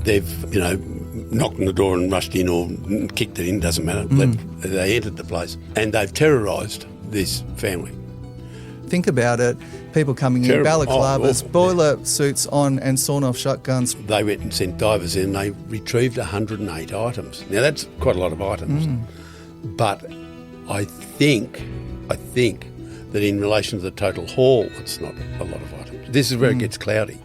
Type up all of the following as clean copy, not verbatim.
They've, knocked on the door and rushed in or kicked it in, doesn't matter. They entered the place and they've terrorised this family. Think about it. People coming in, balaclavas, boiler suits on and sawn-off shotguns. They went and sent divers in and they retrieved 108 items. Now, that's quite a lot of items. But I think that in relation to the total haul, it's not a lot of items. This is where it gets cloudy.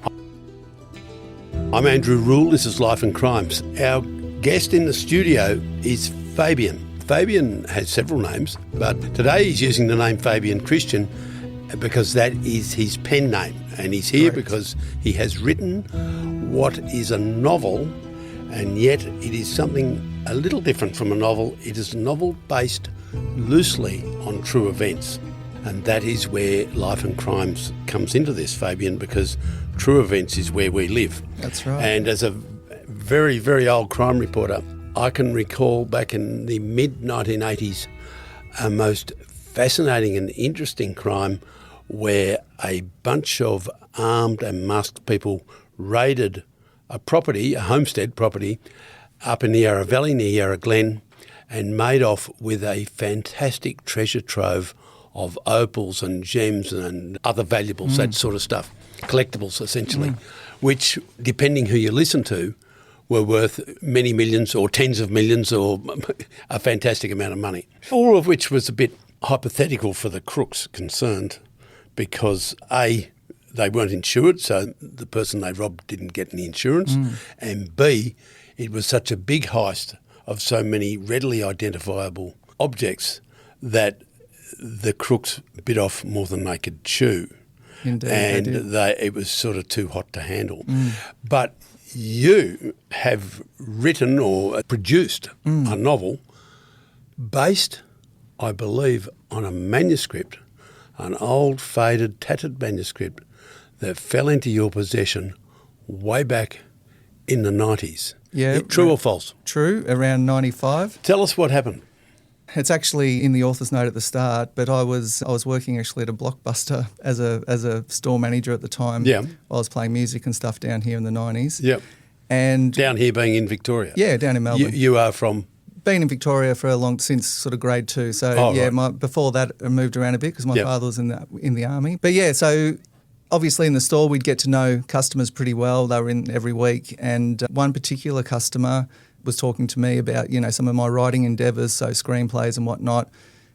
I'm Andrew Rule. This is Life and Crimes. Our guest in the studio is Fabian. Fabian has several names, but today he's using the name Fabian Christian because that is his pen name. And he's here because he has written what is a novel, and yet it is something a little different from a novel. It is a novel based loosely on true events. And that is where Life and Crimes comes into this, Fabian, because true events is where we live. That's right. And as a very, very old crime reporter, I can recall back in the mid-1980s a most fascinating and interesting crime where a bunch of armed and masked people raided a property, a homestead property, up in the Yarra Valley near Yarra Glen, and made off with a fantastic treasure trove of opals and gems and other valuables, that sort of stuff, collectibles essentially, which, depending who you listen to, were worth many millions or tens of millions or a fantastic amount of money. All of which was a bit hypothetical for the crooks concerned because A, they weren't insured, so the person they robbed didn't get any insurance, and B, it was such a big heist of so many readily identifiable objects that the crooks bit off more than they could chew. Indeed, and it was sort of too hot to handle. But you have written or produced a novel based, I believe, on a manuscript, an old, faded, tattered manuscript that fell into your possession way back in the 90s. Yeah. True or false? True, around 95. Tell us what happened. It's actually in the author's note at the start, but I was working actually at a Blockbuster as a store manager at the time. Yeah. I was playing music and stuff down here in the 90s. Yep. And down here being in Victoria? Yeah, down in Melbourne. You are from? Been in Victoria for since sort of grade 2. So before that I moved around a bit because my father was in the army. But yeah, so obviously in the store we'd get to know customers pretty well. They were in every week, and one particular customer was talking to me about, some of my writing endeavours, so screenplays and whatnot,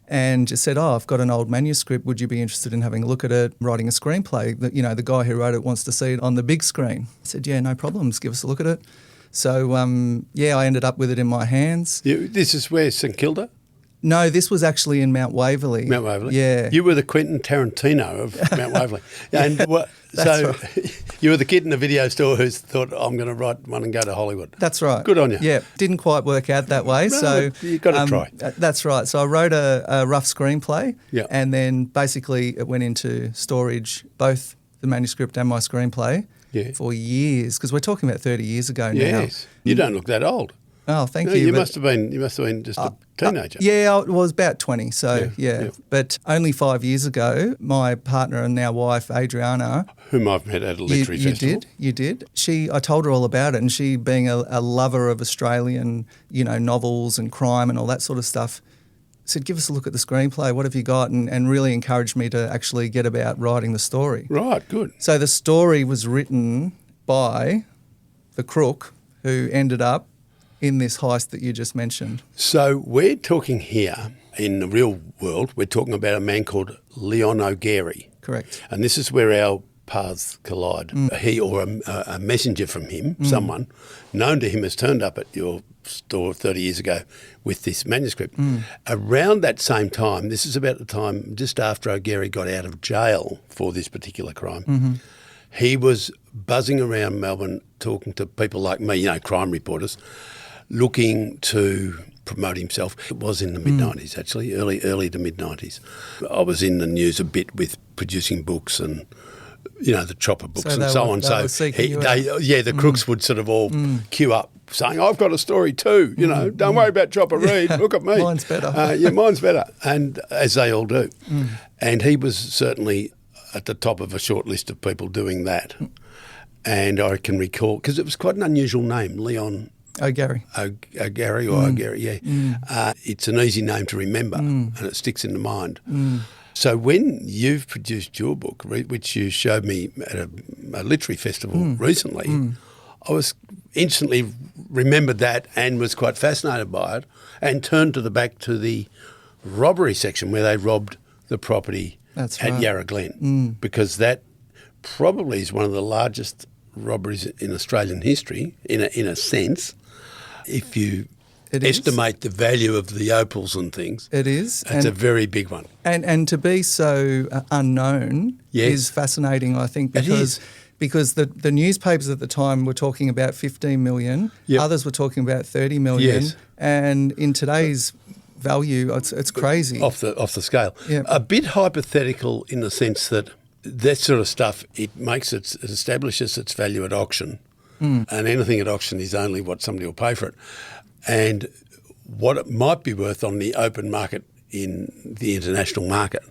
and just said, I've got an old manuscript. Would you be interested in having a look at it, writing a screenplay? The guy who wrote it wants to see it on the big screen. I said, yeah, no problems. Give us a look at it. So, I ended up with it in my hands. This is where, St Kilda? No, this was actually in Mount Waverley. Mount Waverley? Yeah. You were the Quentin Tarantino of Mount Waverley. And you were the kid in the video store who thought, I'm going to write one and go to Hollywood. That's right. Good on you. Yeah, didn't quite work out that way. No, so you've got to try. That's right. So I wrote a rough screenplay, and then basically it went into storage, both the manuscript and my screenplay, for years, because we're talking about 30 years ago now. Yes. You don't look that old. Oh, thank you. You must have been just a teenager. I was about 20, so yeah. But only 5 years ago, my partner and now wife, Adriana, whom I've met at a literary festival. You did. I told her all about it, and she, being a lover of Australian, novels and crime and all that sort of stuff, said, give us a look at the screenplay, what have you got? And really encouraged me to actually get about writing the story. Right, good. So the story was written by the crook who ended up in this heist that you just mentioned. So we're talking here, in the real world, we're talking about a man called Leon O'Gary. Correct. And this is where our paths collide. He or a messenger from him, someone known to him, has turned up at your store 30 years ago with this manuscript. Around that same time, this is about the time just after O'Gary got out of jail for this particular crime, he was buzzing around Melbourne talking to people like me, crime reporters, looking to promote himself. It was in the mid-90s, actually, early to mid-90s. I was in the news a bit with producing books and, the chopper books and so on. So the crooks would sort of all queue up saying, I've got a story too, don't worry about Chopper Read, look at me. Mine's better. Mine's better, and as they all do. And he was certainly at the top of a short list of people doing that. And I can recall, because it was quite an unusual name, Leon O'Garry. O'Garry or O'Garry, yeah. It's an easy name to remember and it sticks in the mind. So when you've produced your book, which you showed me at a literary festival recently, I was instantly remembered that and was quite fascinated by it and turned to the robbery section where they robbed the property at Yarra Glen because that probably is one of the largest robberies in Australian history in a sense. If you estimate the value of the opals and things. It is. It's a very big one. And to be so unknown is fascinating, I think, because the newspapers at the time were talking about 15 million, others were talking about 30 million, and in today's value, it's crazy. Off the scale. Yep. A bit hypothetical in the sense that sort of stuff, it establishes its value at auction, and anything at auction is only what somebody will pay for it. And what it might be worth on the open market in the international market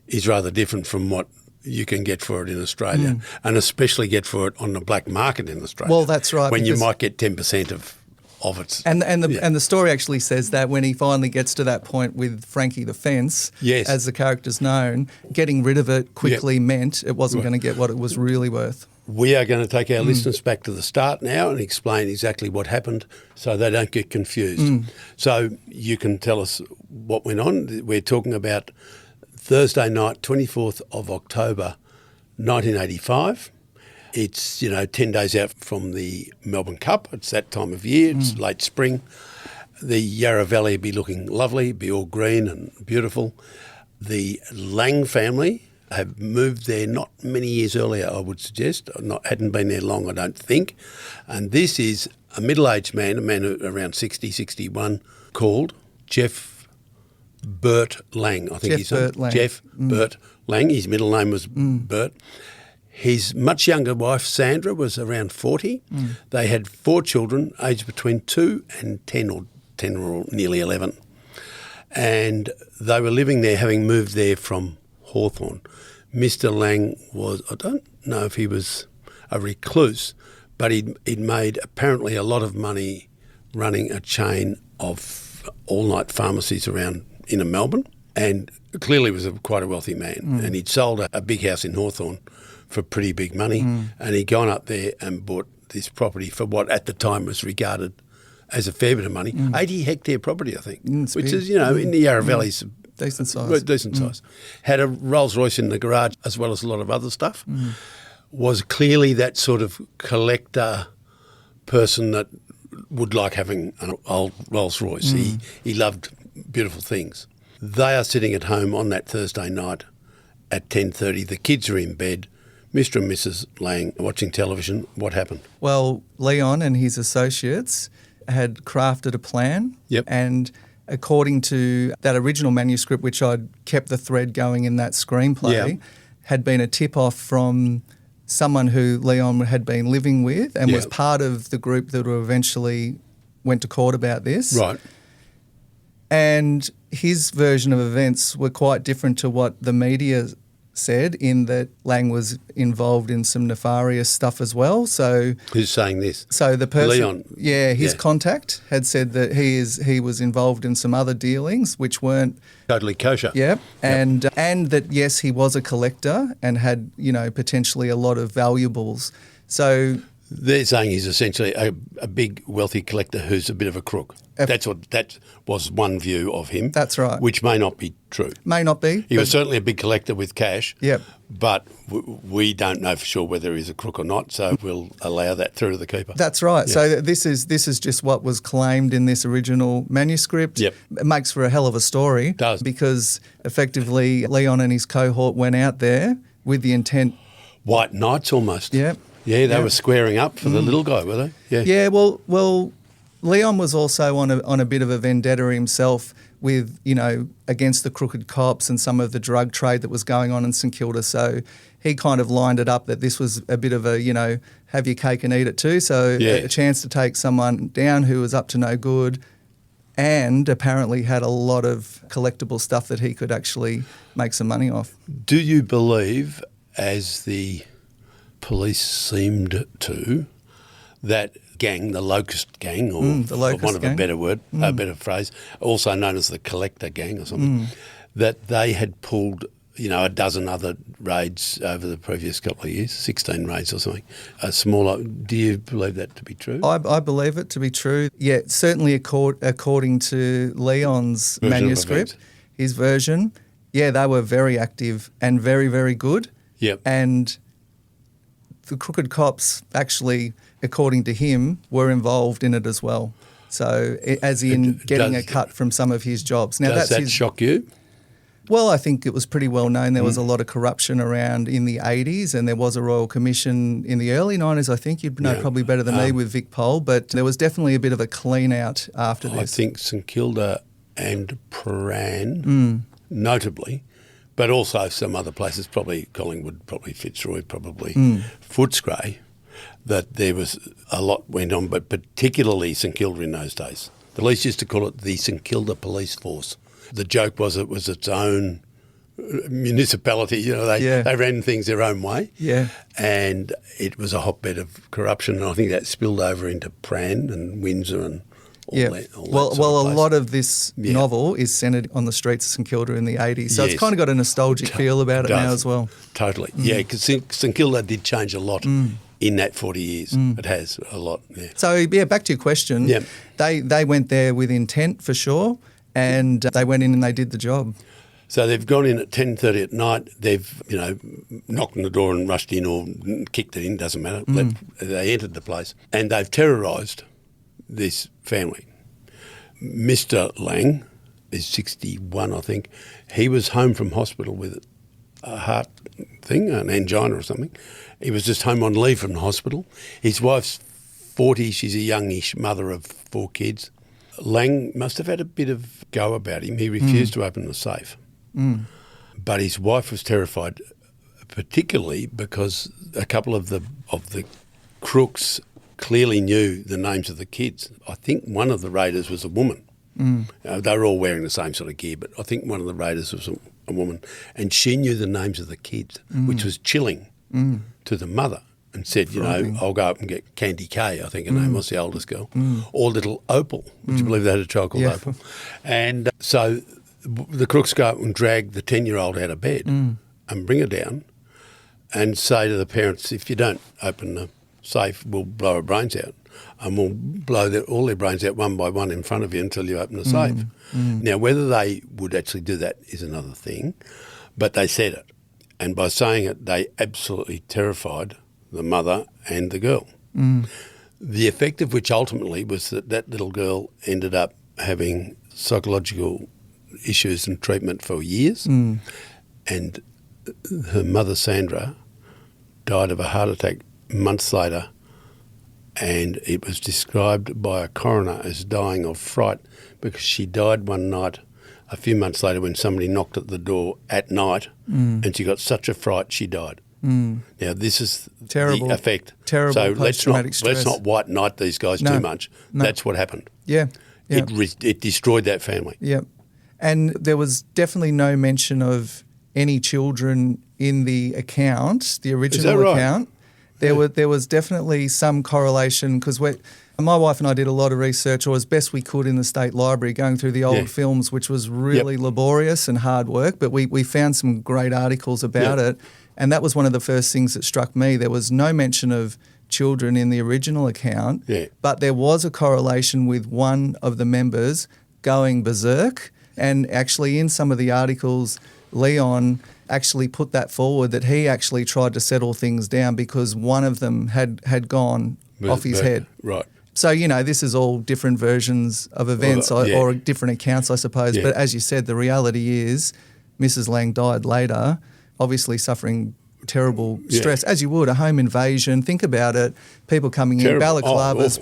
is rather different from what you can get for it in Australia, and especially get for it on the black market in Australia. Well, that's right. When you might get 10% of its... And the story actually says that when he finally gets to that point with Frankie the Fence, as the character's known, getting rid of it quickly meant it wasn't going to get what it was really worth. We are going to take our listeners back to the start now and explain exactly what happened so they don't get confused. So you can tell us what went on. We're talking about Thursday night, 24th of October, 1985. It's, 10 days out from the Melbourne Cup. It's that time of year. It's late spring. The Yarra Valley would be looking lovely, be all green and beautiful. The Lang family have moved there not many years earlier, I would suggest. Hadn't been there long, I don't think. And this is a middle-aged man, a man around 60, 61, called Jeff Burt Lang, I think he's Jeff Burt Lang. His middle name was Burt. His much younger wife, Sandra, was around 40. They had 4 children, aged between 2 and 10 or nearly 11. And they were living there, having moved there from Hawthorn. Mr. Lang was, I don't know if he was a recluse, but he'd made apparently a lot of money running a chain of all-night pharmacies around inner Melbourne, and clearly was quite a wealthy man. And he'd sold a big house in Hawthorn for pretty big money, and he'd gone up there and bought this property for what at the time was regarded as a fair bit of money, 80-hectare property, I think, which is, in the Yarra Valleys, decent size. Decent size. Had a Rolls Royce in the garage as well as a lot of other stuff. Was clearly that sort of collector person that would like having an old Rolls Royce. He loved beautiful things. They are sitting at home on that Thursday night at 10:30. The kids are in bed. Mr. and Mrs. Lang watching television. What happened? Well, Leon and his associates had crafted a plan, and according to that original manuscript, which I'd kept the thread going in that screenplay, had been a tip-off from someone who Leon had been living with and was part of the group that eventually went to court about this. Right. And his version of events were quite different to what the media said, in that Lang was involved in some nefarious stuff as well. So who's saying this? So the person, Leon. His contact had said that he was involved in some other dealings which weren't totally kosher. And that yes, he was a collector and had potentially a lot of valuables. So they're saying he's essentially a big wealthy collector who's a bit of a crook. That was one view of him. That's right. Which may not be true. May not be. He was certainly a big collector with cash. Yep. But we don't know for sure whether he's a crook or not, so we'll allow that through to the keeper. That's right. Yeah. So this is just what was claimed in this original manuscript. Yep. It makes for a hell of a story. It does. Because effectively Leon and his cohort went out there with the intent... White knights almost. Yep. Yeah, they were squaring up for the little guy, were they? Yeah. Yeah, well, Leon was also on a bit of a vendetta himself with, against the crooked cops and some of the drug trade that was going on in St Kilda. So he kind of lined it up that this was a bit of a, have your cake and eat it too. So a chance to take someone down who was up to no good and apparently had a lot of collectible stuff that he could actually make some money off. Do you believe, as the police seemed to, that gang, the locust gang, or for want of a better word, a better phrase, also known as the collector gang or something, that they had pulled, a dozen other raids over the previous couple of years, 16 raids or something. A smaller. Do you believe that to be true? I believe it to be true. Yeah, certainly according to Leon's manuscript, his version, yeah, they were very active and very, very good. Yep. And the crooked cops actually, according to him, were involved in it as well. So as in getting a cut from some of his jobs. Now, does that shock you? Well, I think it was pretty well known. There was a lot of corruption around in the 80s, and there was a Royal Commission in the early 90s, I think. You'd know probably better than me with Vic Pole, but there was definitely a bit of a clean out after this. I think St Kilda and Prahran, notably, but also some other places, probably Collingwood, probably Fitzroy, probably Footscray, that there was a lot went on, but particularly St Kilda in those days. The police used to call it the St Kilda Police Force. The joke was it was its own municipality. They ran things their own way. Yeah. And it was a hotbed of corruption. And I think that spilled over into Prahran and Windsor and all that. Well, a lot of this novel is centred on the streets of St Kilda in the 80s. So it's kind of got a nostalgic feel about it now as well. Totally. Yeah, because St Kilda did change a lot in that 40 years. It has a lot, yeah. So, back to your question. Yeah. They went there with intent for sure. And they went in and they did the job. So they've gone in at 10:30 at night. They've, knocked on the door and rushed in or kicked it in, doesn't matter. They entered the place and they've terrorised this family. Mr. Lang is 61, I think. He was home from hospital with a heart thing, an angina or something. He was just home on leave from the hospital. His wife's 40. She's a youngish mother of 4 kids. Lang must have had a bit of go about him. He refused to open the safe. But his wife was terrified, particularly because a couple of the crooks clearly knew the names of the kids. I think one of the raiders was a woman. They were all wearing the same sort of gear, but I think one of the raiders was a woman. And she knew the names of the kids, which was chilling to the mother. And said, I'll go up and get Candy K, I think her name was, the oldest girl, or little Opal. Would you believe they had a child called Opal? And so the crooks go up and drag the 10-year-old out of bed and bring her down and say to the parents, if you don't open the safe, we'll blow her brains out and we'll blow all their brains out one by one in front of you until you open the safe. Now, whether they would actually do that is another thing, but they said it. And by saying it, they absolutely terrified the mother and the girl. The effect of which ultimately was that little girl ended up having psychological issues and treatment for years, and her mother, Sandra, died of a heart attack months later, and it was described by a coroner as dying of fright because she died one night a few months later when somebody knocked at the door at night and she got such a fright she died. Now, this is terrible, the effect. Terrible so post-traumatic stress. Let's not white knight these guys too much. No. That's what happened. Yeah. It destroyed that family. Yeah. And there was definitely no mention of any children in the account, the original account. There was definitely some correlation because my wife and I did a lot of research, or as best we could in the State Library, going through the old films, which was really laborious and hard work, but we found some great articles about it. And that was one of the first things that struck me. There was no mention of children in the original account, but there was a correlation with one of the members going berserk. And actually in some of the articles, Leon actually put that forward, that he actually tried to settle things down because one of them had gone off his head. Right. So, this is all different versions of events or different accounts, I suppose. Yeah. But as you said, the reality is Mrs. Lang died later, obviously suffering terrible stress, as you would, a home invasion. Think about it, people coming in, balaclavas,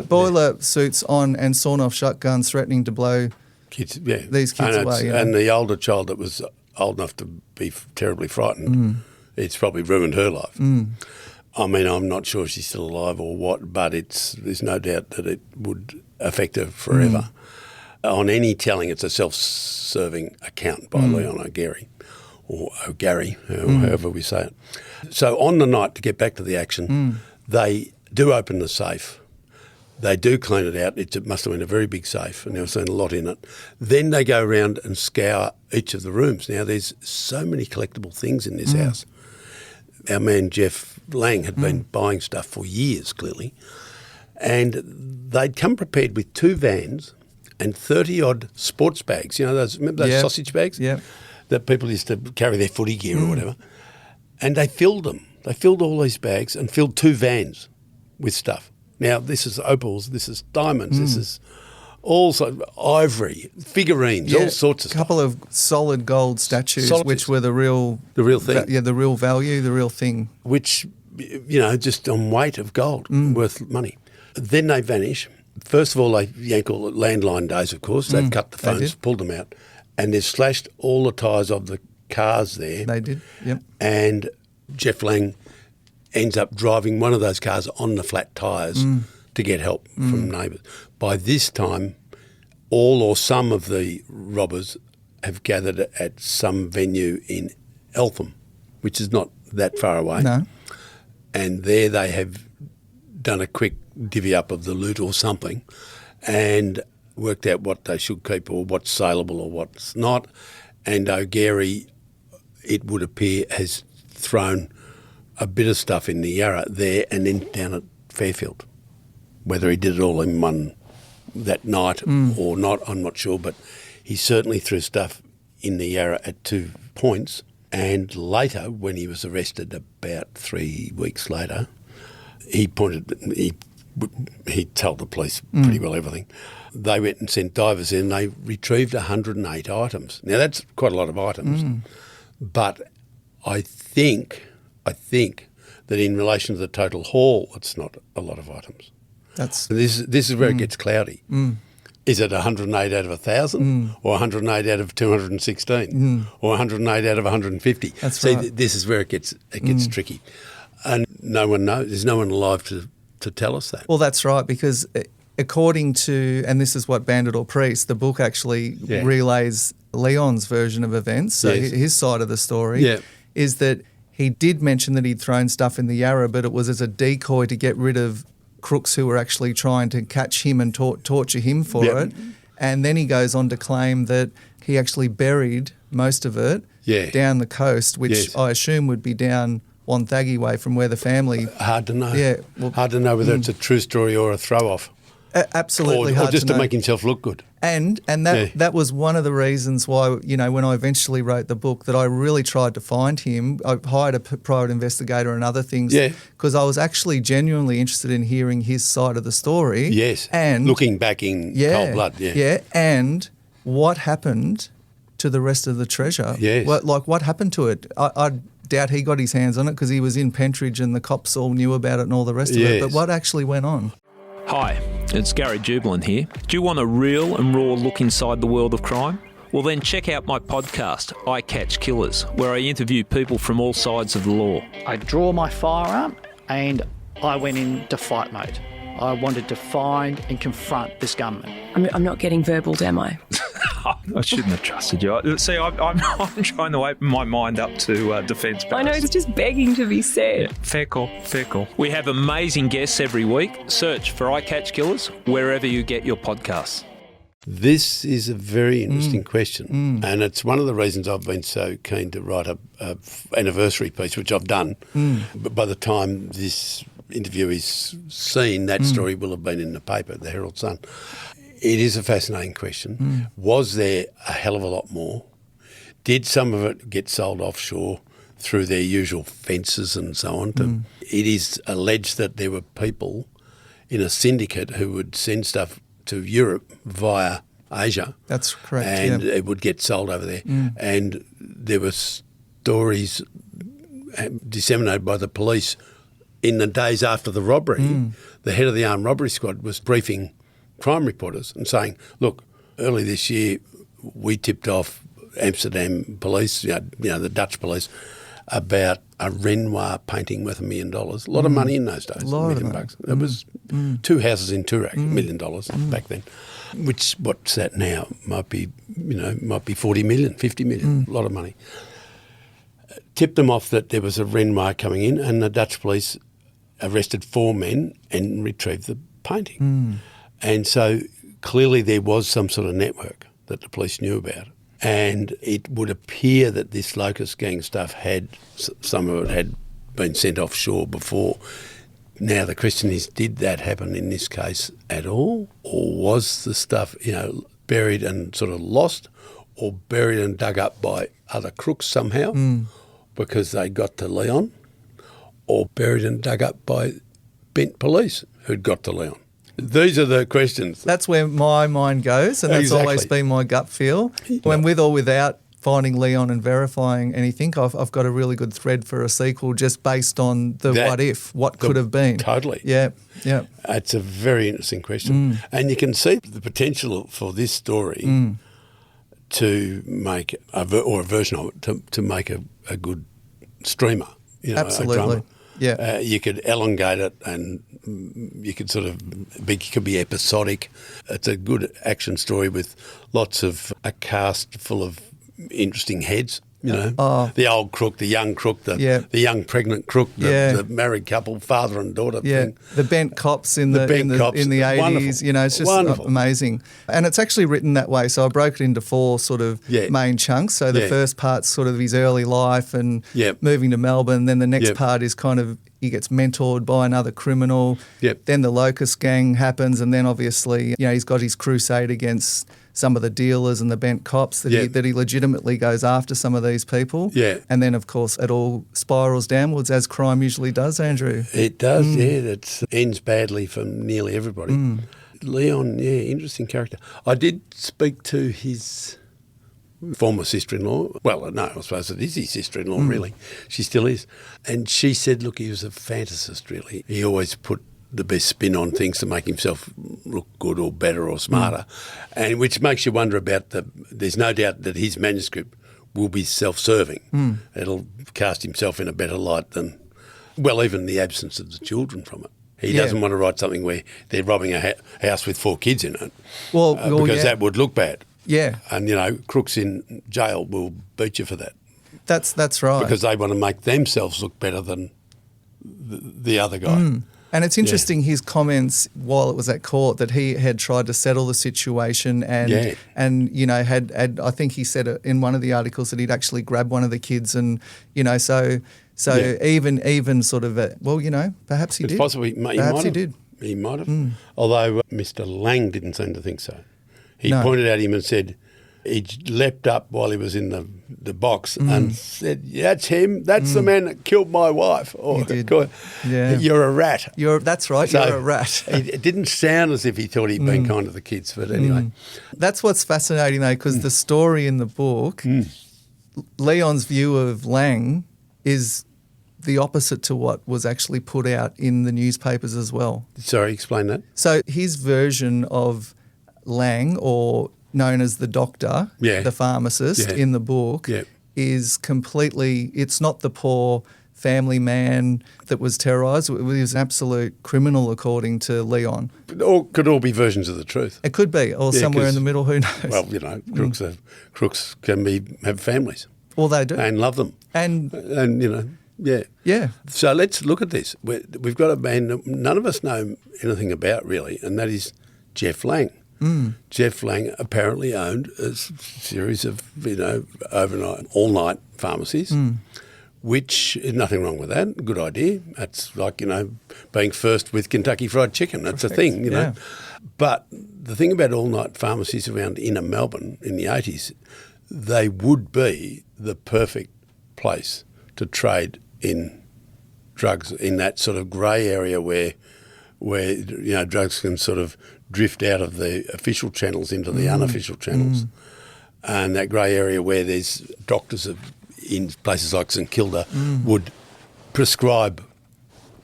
boiler suits on and sawn-off shotguns threatening to blow these kids away. And the older child that was old enough to be terribly frightened, it's probably ruined her life. I mean, I'm not sure she's still alive or what, but there's no doubt that it would affect her forever. On any telling, it's a self-serving account by Leon O'Gary. or O'Garry, or however we say it. So on the night, to get back to the action, they do open the safe. They do clean it out. It must have been a very big safe, and there was a lot in it. Then they go around and scour each of the rooms. Now, there's so many collectible things in this house. Our man Jeff Lang had been buying stuff for years, clearly, and they'd come prepared with 2 vans and 30-odd sports bags. You know, remember those sausage bags? Yeah. That people used to carry their footy gear or whatever. And they filled them. They filled all these bags and filled 2 vans with stuff. Now, this is opals, this is diamonds, this is also ivory, figurines, all sorts of stuff. A couple of solid gold statues, which were the real thing. The real value, the real thing. Which, you know, just on weight of gold, worth money. Then they vanish. First of all, they yank all the landline days, of course. They've cut the phones, pulled them out, and they've slashed all the tyres of the cars there. They did, yep. And Jeff Lang ends up driving one of those cars on the flat tyres to get help from neighbours. By this time, all or some of the robbers have gathered at some venue in Eltham, which is not that far away. No. And there they have done a quick divvy up of the loot or something and worked out what they should keep or what's saleable or what's not. And O'Garry, it would appear, has thrown a bit of stuff in the Yarra there and then down at Fairfield. Whether he did it all in one that night or not, I'm not sure, but he certainly threw stuff in the Yarra at 2 points. And later, when he was arrested about 3 weeks later, he told the police pretty well everything. They went and sent divers in and they retrieved 108 items. Now, that's quite a lot of items, but I think that in relation to the total haul, it's not a lot of items. This is where it gets cloudy. Is it 108 out of 1,000 or 108 out of 216 or 108 out of 150? This is where it gets tricky. And no one knows. There's no one alive to tell us that. Well, that's right, because according to, and this is what Bandit or Priest, the book actually relays Leon's version of events, so his side of the story, is that he did mention that he'd thrown stuff in the Yarra, but it was as a decoy to get rid of crooks who were actually trying to catch him and torture him for it. And then he goes on to claim that he actually buried most of it down the coast, which I assume would be down Wonthaggi way from where the family... Hard to know. Yeah. Well, hard to know whether it's a true story or a throw-off. Absolutely hard to know. Or just to make himself look good. And that was one of the reasons why, you know, when I eventually wrote the book, that I really tried to find him. I hired a private investigator and other things because I was actually genuinely interested in hearing his side of the story. Yes, and looking back in cold blood. Yeah, and what happened to the rest of the treasure. Yes. What happened to it? I doubt he got his hands on it because he was in Pentridge and the cops all knew about it and all the rest of it. But what actually went on? Hi, it's Gary Jubilant here. Do you want a real and raw look inside the world of crime? Well then check out my podcast, I Catch Killers, where I interview people from all sides of the law. I draw my firearm and I went into fight mode. I wanted to find and confront this gunman. I'm not getting verbaled, am I? I shouldn't have trusted you. See, I'm trying to open my mind up to defence powers. I know, it's just begging to be said. Yeah, fair call. We have amazing guests every week. Search for I Catch Killers wherever you get your podcasts. This is a very interesting question, and it's one of the reasons I've been so keen to write a anniversary piece, which I've done. But by the time this interview is seen, that story will have been in the paper, the Herald Sun. It is a fascinating question. Was there a hell of a lot more? Did some of it get sold offshore through their usual fences and so on? It is alleged that there were people in a syndicate who would send stuff to Europe via Asia. That's correct. And it would get sold over there. And there were stories disseminated by the police in the days after the robbery. The head of the armed robbery squad was briefing crime reporters and saying, look, early this year we tipped off Amsterdam police, you know, the Dutch police, about a Renoir painting worth $1 million. A lot of money in those days, $1 million bucks. It was 2 houses in Toorak, $1 million back then, which what's that now? Might be 40 million, 50 million, a lot of money. tipped them off that there was a Renoir coming in, and the Dutch police arrested 4 men and retrieved the painting. And so clearly there was some sort of network that the police knew about. And it would appear that this locust gang stuff some of it had been sent offshore before. Now the question is, did that happen in this case at all? Or was the stuff, buried and sort of lost, or buried and dug up by other crooks somehow because they got to Leon, or buried and dug up by bent police who'd got to Leon? These are the questions. That's where my mind goes, and that's always been my gut feel. When with or without finding Leon and verifying anything, I've got a really good thread for a sequel just based on what could have been. Totally. Yeah. It's a very interesting question. And you can see the potential for this story to make a version of it to make a good streamer. Absolutely. A drama. Yeah. You could elongate it, and you could it could be episodic. It's a good action story with lots of a cast full of interesting heads. The old crook, the young crook, the young pregnant crook, the married couple, father and daughter thing. The bent cops in the 80s. Wonderful. It's just amazing. And it's actually written that way. So I broke it into 4 sort of main chunks. So the first part's sort of his early life and moving to Melbourne. Then the next part is kind of he gets mentored by another criminal. Then the locust gang happens, and then obviously he's got his crusade against some of the dealers and the bent cops that he legitimately goes after some of these people. And then, of course, it all spirals downwards as crime usually does, Andrew. It does, It ends badly for nearly everybody. Leon, interesting character. I did speak to his former sister-in-law. Well, no, I suppose it is his sister-in-law, really. She still is. And she said, look, he was a fantasist, really. He always put the best spin on things to make himself look good or better or smarter, and which makes you wonder about there's no doubt that his manuscript will be self-serving. It'll cast himself in a better light than, even the absence of the children from it. He doesn't want to write something where they're robbing a house with 4 kids in it, because that would look bad. Yeah. And, crooks in jail will beat you for that. That's right. Because they want to make themselves look better than the other guy. And it's interesting his comments while it was at court that he had tried to settle the situation and had I think he said it in one of the articles that he'd actually grabbed one of the kids and even sort of perhaps he did. It's possible he did. He might have. Although Mr. Lang didn't seem to think so. He pointed at him and said he leapt up while he was in the box and said, that's him, that's the man that killed my wife. Or, he did. You're a rat. That's right, So you're a rat. It didn't sound as if he thought he'd been kind to the kids, but anyway. That's what's fascinating though, because the story in the book, Leon's view of Lang is the opposite to what was actually put out in the newspapers as well. Sorry, explain that. So his version of Lang, or known as the doctor, the pharmacist in the book, is completely, it's not the poor family man that was terrorised. It was an absolute criminal according to Leon. It could all be versions of the truth. It could be, or somewhere in the middle, who knows? Well, crooks can have families. Well, they do. And love them. And Yeah. So let's look at this. We've got a man that none of us know anything about really, and that is Jeff Lang. Jeff Lang apparently owned a series of, overnight, all-night pharmacies, which is nothing wrong with that. Good idea. That's like, being first with Kentucky Fried Chicken. That's a thing, you know. But the thing about all-night pharmacies around inner Melbourne in the 80s, they would be the perfect place to trade in drugs in that sort of grey area where drugs can sort of drift out of the official channels into the unofficial channels, and that grey area where there's doctors in places like St Kilda would prescribe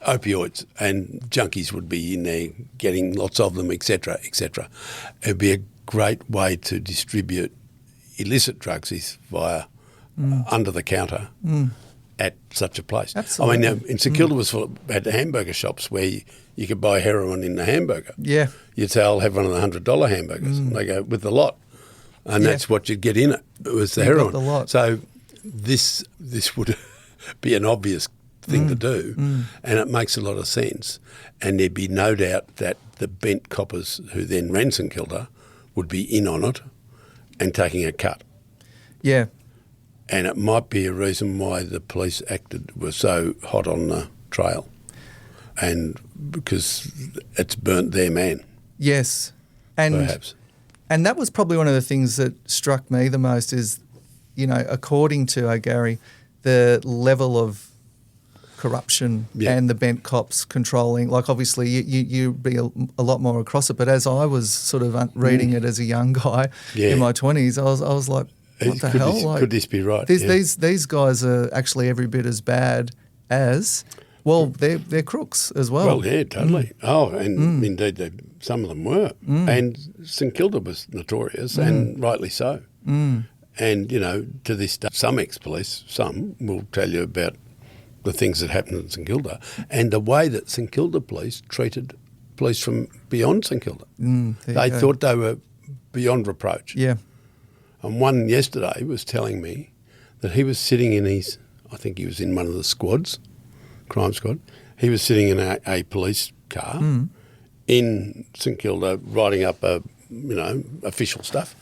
opioids and junkies would be in there getting lots of them, etc., etc. It'd be a great way to distribute illicit drugs via under the counter at such a place. Absolutely. I mean, in St Kilda had hamburger shops where you could buy heroin in the hamburger. Yeah. You'd say, I'll have one of the $100 hamburgers. And they go, with the lot. And that's what you'd get in it. It was the heroin. Got the lot. So this would be an obvious thing to do, and it makes a lot of sense. And there'd be no doubt that the bent coppers who then ran St Kilda would be in on it and taking a cut. Yeah. And it might be a reason why the police were so hot on the trail, and because it's burnt their man. Yes. And perhaps. And that was probably one of the things that struck me the most is, according to Gary, the level of corruption and the bent cops controlling. Like, obviously, you'd be a lot more across it. But as I was sort of reading it as a young guy in my 20s, I was like, what the hell? Could this be right? These guys are actually every bit as bad as, they're crooks as well. Well, yeah, totally. Oh, and indeed, some of them were. And St Kilda was notorious, and rightly so. And, to this day, some ex-police, will tell you about the things that happened in St Kilda and the way that St Kilda police treated police from beyond St Kilda. They thought they were beyond reproach. Yeah. And one yesterday was telling me that he was sitting in I think he was in one of the squads, crime squad. He was sitting in a police car in St Kilda writing up official stuff.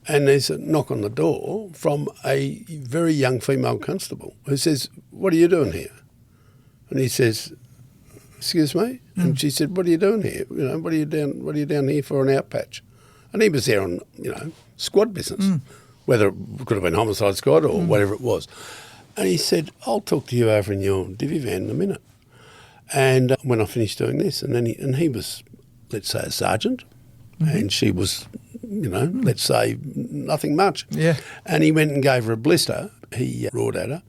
And there's a knock on the door from a very young female constable who says, "What are you doing here?" And he says, "Excuse me?" And she said, "What are you doing here? What are you down here for an out patch?" And he was there on, squad business, whether it could have been homicide squad or whatever it was. And he said, "I'll talk to you over in your divvy van in a minute." And when I finished doing this, and then he was, let's say, a sergeant, and she was, let's say nothing much. Yeah. And he went and gave her a blister. He roared at her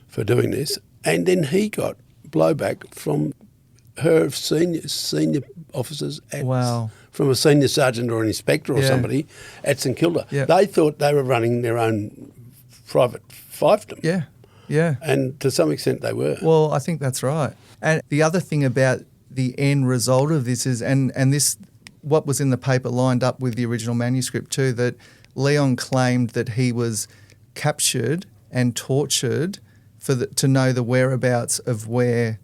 for doing this, and then he got blowback from her senior officers from a senior sergeant or an inspector or somebody at St Kilda. Yeah. They thought they were running their own private fiefdom. Yeah, yeah. And to some extent they were. Well, I think that's right. And the other thing about the end result of this is, and this, what was in the paper lined up with the original manuscript too, that Leon claimed that he was captured and tortured to know the whereabouts of where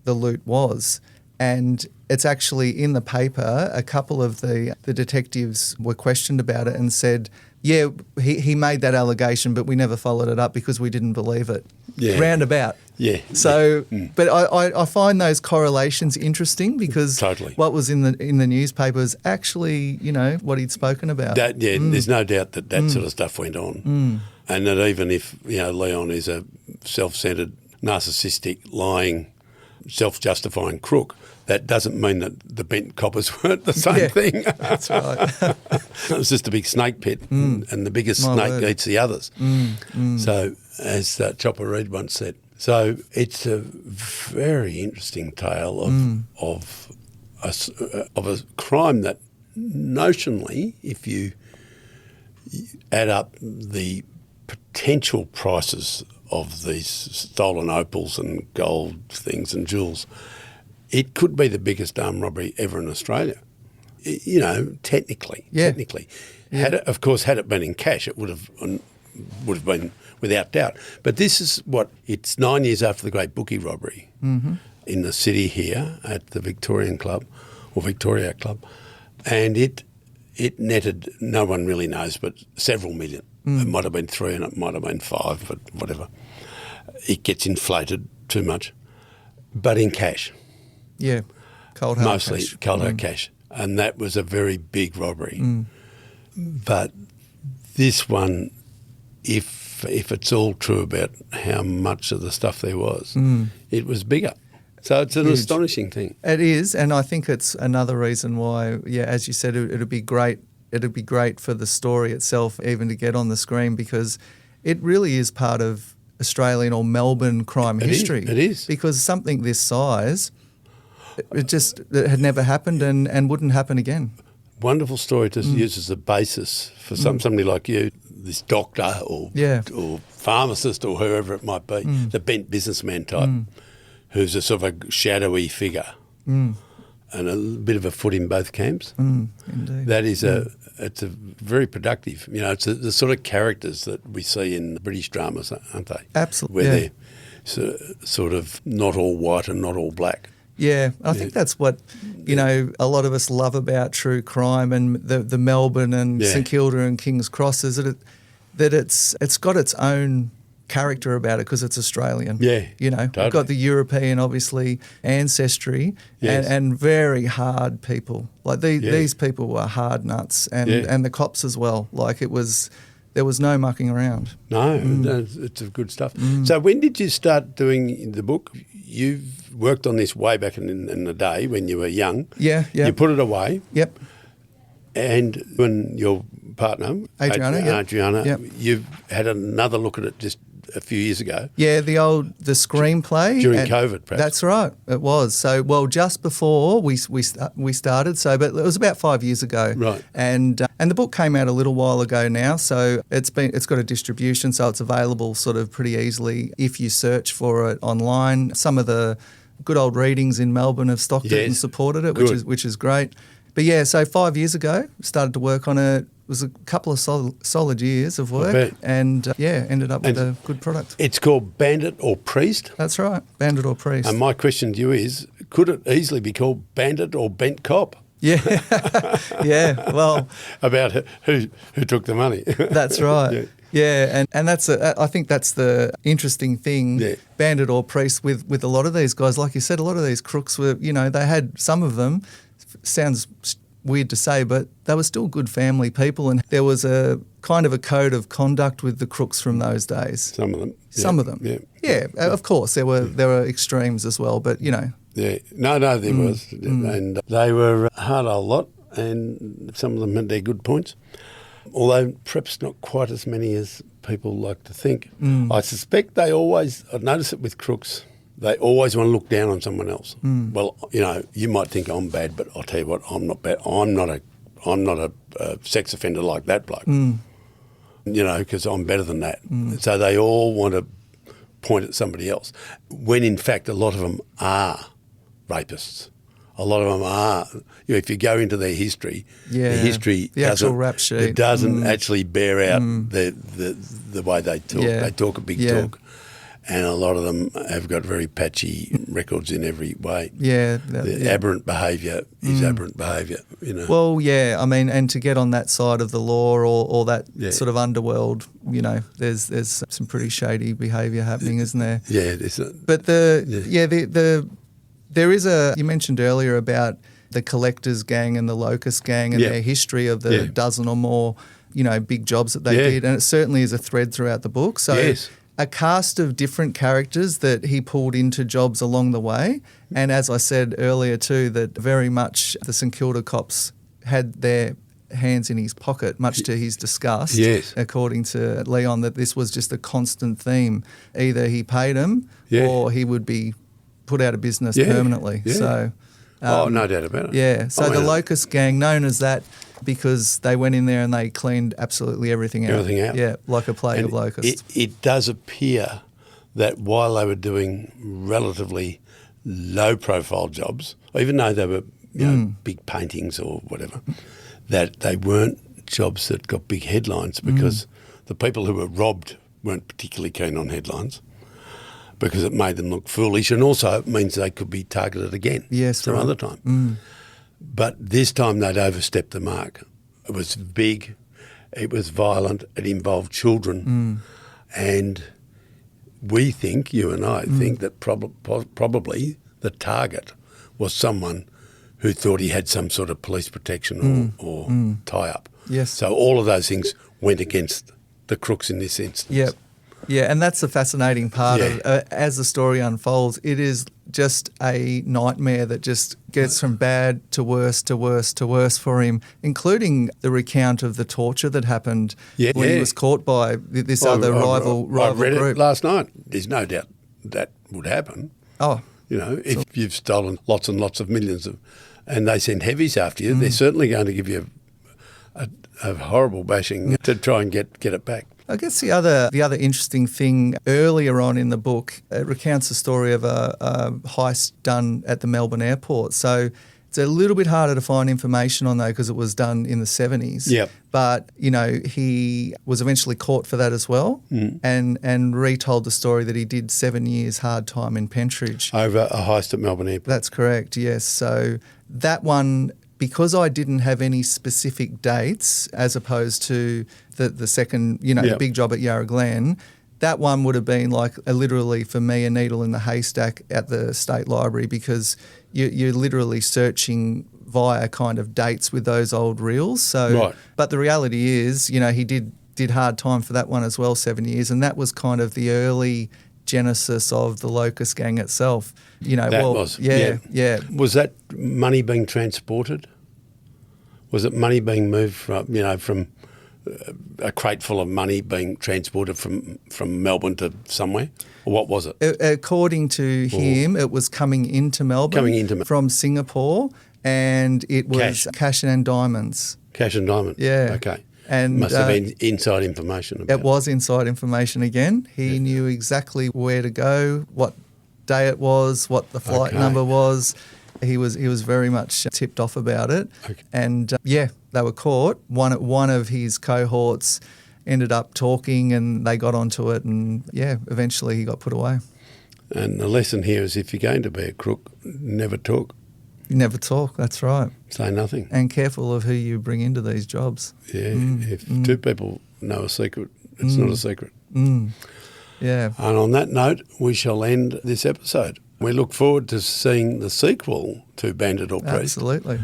the loot was. And it's actually in the paper, a couple of the detectives were questioned about it and said, yeah, he made that allegation, but we never followed it up because we didn't believe it. Yeah. Roundabout. Yeah. So, but I find those correlations interesting because what was in the newspaper is actually, what he'd spoken about. There's no doubt that sort of stuff went on. And that even if, Leon is a self-centred, narcissistic, lying, self-justifying crook, that doesn't mean that the bent coppers weren't the same thing. That's right. It was just a big snake pit, and the biggest snake eats the others. So, as Chopper Reed once said. So it's a very interesting tale of a crime that notionally, if you add up the potential prices of these stolen opals and gold things and jewels, it could be the biggest armed robbery ever in Australia. Technically. Yeah. Had it been in cash, it would have been without doubt. But this is it's 9 years after the Great Bookie robbery in the city here at the Victoria Club, and it netted, no one really knows, but several million. It might have been 3 and it might have been 5, but whatever. It gets inflated too much, but in cash. Yeah, cold hard mostly cash. Cold hard cash, and that was a very big robbery. But this one, if it's all true about how much of the stuff there was, it was bigger. So it's an astonishing thing. It is, and I think it's another reason why, as you said, it'd be great. It'd be great for the story itself even to get on the screen because it really is part of Australian or Melbourne crime history. It is. Because something this size, it had never happened and wouldn't happen again. Wonderful story to use as a basis for somebody like you, this doctor or pharmacist or whoever it might be, the bent businessman type, who's a sort of a shadowy figure and a bit of a foot in both camps. Indeed. That is it's a very productive. You know, it's the sort of characters that we see in British dramas, aren't they? Absolutely. Where they're sort of not all white and not all black. Yeah, I think that's what, you know, a lot of us love about true crime and the Melbourne and St Kilda and King's Cross is that it's got its own character about it because it's Australian. Yeah, you know, totally. We've got the European, obviously, ancestry and very hard people. Like these people were hard nuts and the cops as well. Like there was no mucking around. No, it's good stuff. So when did you start doing the book? You've worked on this way back in the day when you were young. Yeah. You put it away. Yep. And when your partner, Adriana, you've had another look at it just a few years ago. Yeah, the screenplay. During COVID, perhaps. That's right, it was. So, just before we started, but it was about 5 years ago. Right. And the book came out a little while ago now, so it's got a distribution, so it's available sort of pretty easily if you search for it online. Some of the good old readings in Melbourne have stocked it and supported it, which is great. But yeah, so 5 years ago, started to work on it. It was a couple of solid years of work and, ended up with a good product. It's called Bandit or Priest? That's right, Bandit or Priest. And my question to you is, could it easily be called Bandit or Bent Cop? Yeah, yeah, well... About who took the money. That's right. Yeah, and that's I think that's the interesting thing, Bandit or Priest, with a lot of these guys. Like you said, a lot of these crooks were, you know, they had some of them, sounds weird to say, but they were still good family people, and there was a kind of a code of conduct with the crooks from those days. Some of them. Some of them. Yeah, of course, there were extremes as well, but, you know. Yeah, no, there was. And they were a hard old lot, and some of them had their good points, although perhaps not quite as many as people like to think. I suspect I've noticed it with crooks, they always want to look down on someone else. Well, you know, you might think I'm bad, but I'll tell you what, I'm not bad. I'm not a sex offender like that bloke. You know, because I'm better than that. So they all want to point at somebody else, when in fact a lot of them are rapists. A lot of them are. You know, if you go into their history, the actual rap sheet, it doesn't actually bear out the way they talk. They talk a big talk. And a lot of them have got very patchy records in every way. Aberrant behaviour is aberrant behaviour, you know. Well, yeah, I mean, and to get on that side of the law or that sort of underworld, you know, there's some pretty shady behaviour happening, isn't there? Yeah, there's but there is you mentioned earlier about the collectors gang and the locust gang and their history of the dozen or more, you know, big jobs that they did, and it certainly is a thread throughout the book. So a cast of different characters that he pulled into jobs along the way. And as I said earlier too, that very much the St Kilda cops had their hands in his pocket, much to his disgust, according to Leon, that this was just a constant theme. Either he paid him or he would be put out of business permanently. So, no doubt about it. Yeah, so the Locust Gang, known as that because they went in there and they cleaned absolutely everything out. Yeah, like a plague of locusts. It does appear that while they were doing relatively low-profile jobs, even though they were big paintings or whatever, that they weren't jobs that got big headlines because the people who were robbed weren't particularly keen on headlines, because it made them look foolish, and also it means they could be targeted again some other time. But this time they'd overstepped the mark. It was big, it was violent, it involved children, and we think, you and I think, that probably the target was someone who thought he had some sort of police protection or tie-up. Yes. So all of those things went against the crooks in this instance. Yep. Yeah, and that's the fascinating part of as the story unfolds. It is just a nightmare that just gets from bad to worse to worse to worse for him, including the recount of the torture that happened when he was caught by this other rival I read group. It last night. There's no doubt that would happen. Oh. You know, if you've stolen lots and lots of millions and they send heavies after you, they're certainly going to give you a horrible bashing to try and get it back. I guess the other interesting thing earlier on in the book, it recounts the story of a heist done at the Melbourne airport. So It's a little bit harder to find information on, though, because it was done in the 70s. Yep. But, he was eventually caught for that as well and retold the story that he did 7 years hard time in Pentridge. Over a heist at Melbourne Airport. That's correct, yes. So that one, because I didn't have any specific dates as opposed to the second, the big job at Yarra Glen, that one would have been like literally for me a needle in the haystack at the State Library, because you're literally searching via kind of dates with those old reels. So, right. But the reality is, he did hard time for that one as well, 7 years, and that was kind of the early genesis of the Locust gang itself. Was Was that money being transported? Was it money being moved from a crate full of money being transported from Melbourne to somewhere? Or what was it? According to him, it was coming into Melbourne from Singapore, and it was cash and diamonds. Cash and diamonds? Yeah. Okay. And must have been inside information about it. It was inside information again. He knew exactly where to go, what day it was, what the flight number was. He was very much tipped off about it. Okay. And they were caught. One of his cohorts ended up talking, and they got onto it, and eventually he got put away. And the lesson here is, if you're going to be a crook, never talk. Never talk, that's right. Say nothing. And careful of who you bring into these jobs. Yeah, if two people know a secret, it's not a secret. Yeah. And on that note, we shall end this episode. We look forward to seeing the sequel to Bandit or Priest. Absolutely.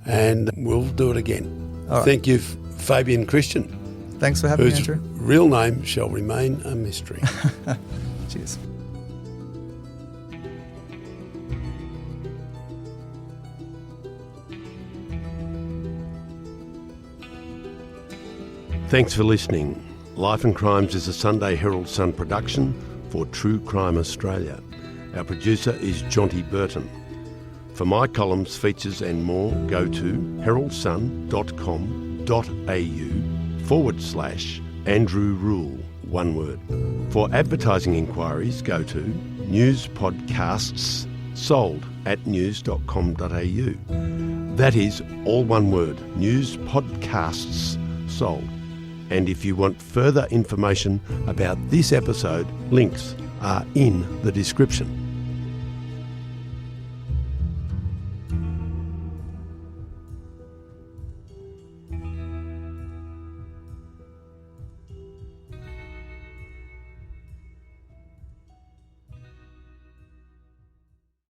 And we'll do it again. All right. Thank you, Fabian Christian. Thanks for having me, Andrew. Whose real name shall remain a mystery. Cheers. Thanks for listening. Life and Crimes is a Sunday Herald Sun production for True Crime Australia. Our producer is Jonty Burton. For my columns, features and more, go to heraldsun.com.au/Andrew Rule, one word. For advertising inquiries, go to newspodcastssold@news.com.au. That is all one word, newspodcastssold. And if you want further information about this episode, links are in the description.